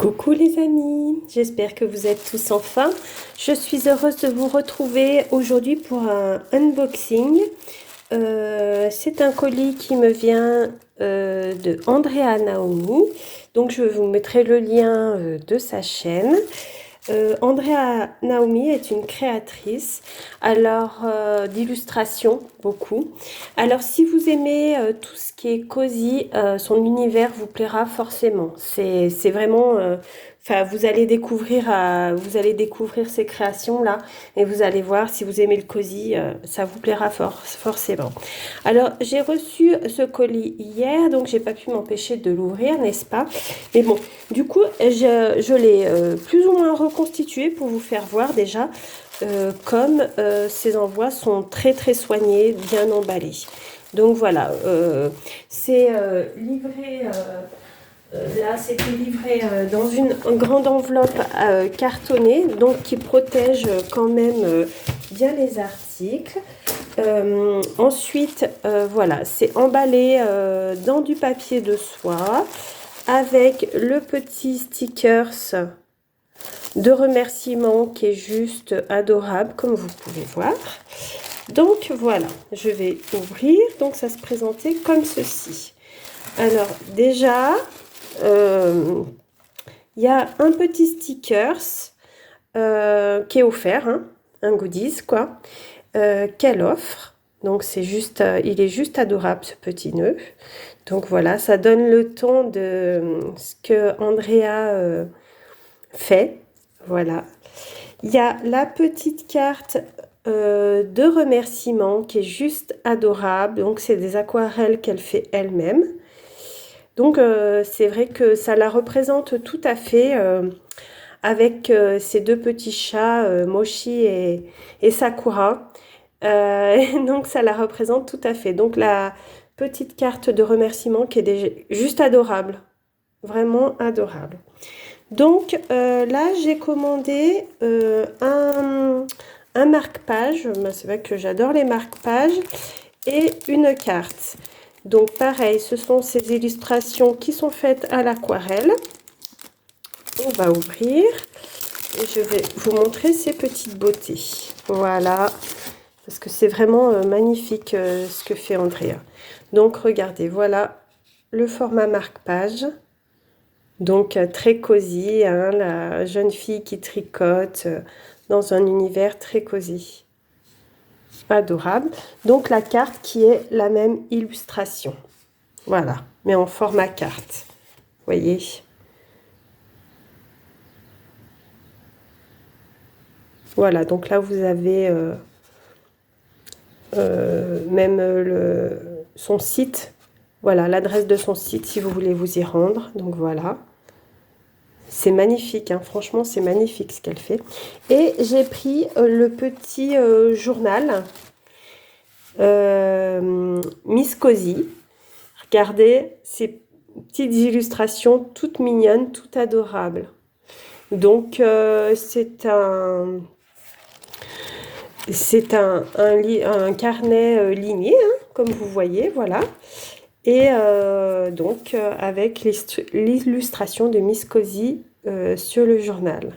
Coucou les amis, j'espère que vous êtes tous en forme. Je suis heureuse de vous retrouver aujourd'hui pour un unboxing. C'est un colis qui me vient de Andrea Naomi. Donc je vous mettrai le lien de sa chaîne. Andrea Naomi est une créatrice d'illustration, beaucoup. Alors si vous aimez tout ce qui est cosy, son univers vous plaira forcément. C'est vraiment, enfin vous allez découvrir ces créations là et vous allez voir si vous aimez le cosy, ça vous plaira forcément. Alors j'ai reçu ce colis hier, donc j'ai pas pu m'empêcher de l'ouvrir, n'est-ce pas? Mais bon, du coup je l'ai plus ou moins reconstitué pour vous faire voir déjà comme ces envois sont très très soignés, bien emballés. Donc voilà, c'est livré, là c'était livré dans une grande enveloppe cartonnée, donc qui protège quand même bien les articles. Ensuite, voilà, c'est emballé dans du papier de soie avec le petit stickers de remerciement qui est juste adorable comme vous pouvez voir. Donc voilà, je vais ouvrir. Donc ça se présentait comme ceci. Alors déjà, il y a un petit stickers qui est offert, hein, un goodies quoi, qu'elle offre. Donc c'est juste, il est juste adorable ce petit nœud. Donc voilà, ça donne le ton de ce que Andrea fait. Voilà. Il y a la petite carte de remerciement qui est juste adorable. Donc, c'est des aquarelles qu'elle fait elle-même. Donc, c'est vrai que ça la représente tout à fait avec ces deux petits chats, Mochi et Sakura. Donc, ça la représente tout à fait. Donc, la petite carte de remerciement qui est juste adorable. Vraiment adorable. Donc là, j'ai commandé un marque-page. C'est vrai que j'adore les marque-pages. Et une carte. Donc pareil, ce sont ces illustrations qui sont faites à l'aquarelle. On va ouvrir. Et je vais vous montrer ces petites beautés. Voilà. Parce que c'est vraiment magnifique ce que fait Andrea. Donc regardez, voilà le format marque-page. Donc très cosy, hein, la jeune fille qui tricote dans un univers très cosy. Adorable. Donc la carte qui est la même illustration. Voilà, mais en format carte. Voyez. Voilà, donc là vous avez même son site. Voilà, l'adresse de son site si vous voulez vous y rendre. Donc voilà. C'est magnifique, hein. Franchement, c'est magnifique ce qu'elle fait. Et j'ai pris le petit journal Miss Cozy. Regardez ces petites illustrations toutes mignonnes, toutes adorables. Donc, un carnet ligné, hein, comme vous voyez, voilà. Et donc, avec l'illustration de Miss Cozy sur le journal.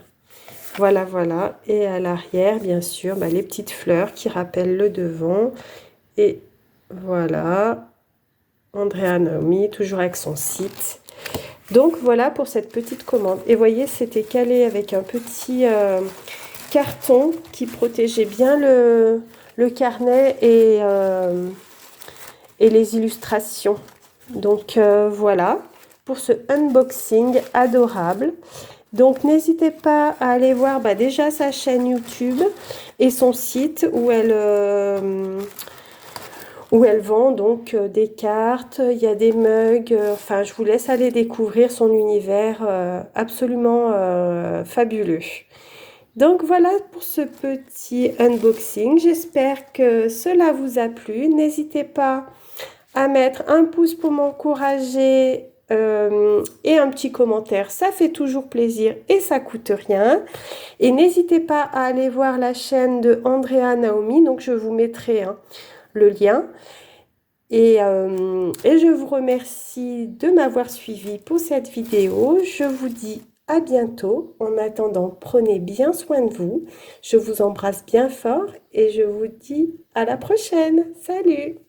Voilà, voilà. Et à l'arrière, bien sûr, les petites fleurs qui rappellent le devant. Et voilà, Andrea Naomi, toujours avec son site. Donc, voilà pour cette petite commande. Et voyez, c'était calé avec un petit carton qui protégeait bien le carnet et les illustrations. Donc voilà pour ce unboxing adorable. Donc n'hésitez pas à aller voir déjà sa chaîne YouTube et son site où elle vend donc des cartes, il y a des mugs, enfin je vous laisse aller découvrir son univers absolument fabuleux. Donc voilà pour ce petit unboxing, j'espère que cela vous a plu. N'hésitez pas à mettre un pouce pour m'encourager et un petit commentaire, ça fait toujours plaisir et ça coûte rien. Et n'hésitez pas à aller voir la chaîne de Andrea Naomi, donc je vous mettrai le lien. Et je vous remercie de m'avoir suivi pour cette vidéo. Je vous dis à bientôt. En attendant, prenez bien soin de vous. Je vous embrasse bien fort et je vous dis à la prochaine. Salut!